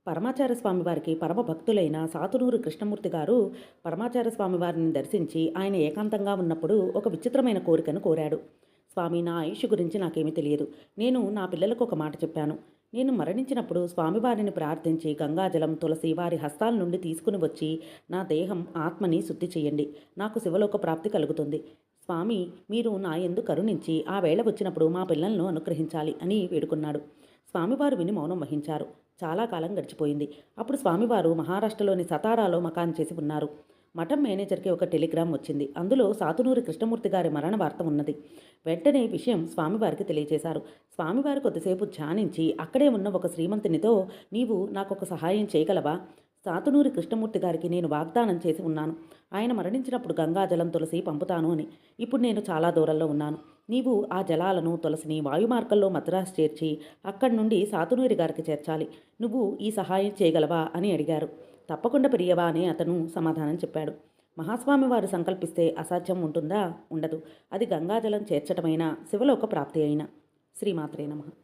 పరమాచార్య స్వామి వారికి పరమ భక్తులైన సాతునూరు కృష్ణమూర్తి గారు పరమాచార్య స్వామి వారిని దర్శించి ఆయన ఏకాంతంగా ఉన్నప్పుడు ఒక విచిత్రమైన కోరికను కోరాడు. స్వామి, నా ఆయుష్ గురించి నాకేమీ తెలియదు. నేను నా పిల్లలకు ఒక మాట చెప్పాను. నేను మరణించినప్పుడు స్వామివారిని ప్రార్థించి గంగాజలం, తులసి వారి హస్తాల నుండి తీసుకుని వచ్చి నా దేహం, ఆత్మని శుద్ధి చేయండి. నాకు శివలోక ప్రాప్తి కలుగుతుంది. స్వామి, మీరు నా యందు కరుణించి ఆ వేళ వచ్చినప్పుడు మా పిల్లలను అనుగ్రహించాలి అని వేడుకున్నాడు. స్వామివారు విని మౌనం వహించారు. చాలా కాలం గడిచిపోయింది. అప్పుడు స్వామివారు మహారాష్ట్రలోని సతారాలో మకాన్ చేసి ఉన్నారు. మఠం మేనేజర్కి ఒక టెలిగ్రామ్ వచ్చింది. అందులో సాతునూరి కృష్ణమూర్తి గారి మరణ వార్త ఉన్నది. వెంటనే విషయం స్వామివారికి తెలియజేశారు. స్వామివారు కొద్దిసేపు ధ్యానించి అక్కడే ఉన్న ఒక శ్రీమంతునితో, నీవు నాకొక సహాయం చేయగలవా? సాతునూరి కృష్ణమూర్తి గారికి నేను వాగ్దానం చేసి ఉన్నాను. ఆయన మరణించినప్పుడు గంగాజలం, తులసి పంపుతాను అని. ఇప్పుడు నేను చాలా దూరంలో ఉన్నాను. నీవు ఆ జలాలను, తులసిని వాయుమార్గంలో మద్రాసు చేర్చి అక్కడి నుండి సాతునూరి గారికి చేర్చాలి. నువ్వు ఈ సహాయం చేయగలవా అని అడిగారు. తప్పకుండా ప్రియవా అని అతను సమాధానం చెప్పాడు. మహాస్వామి వారు సంకల్పిస్తే అసాధ్యం ఉంటుందా? ఉండదు. అది గంగాజలం చేర్చటమైనా, శివలోక ప్రాప్తి అయినా. శ్రీమాత్రే నమః.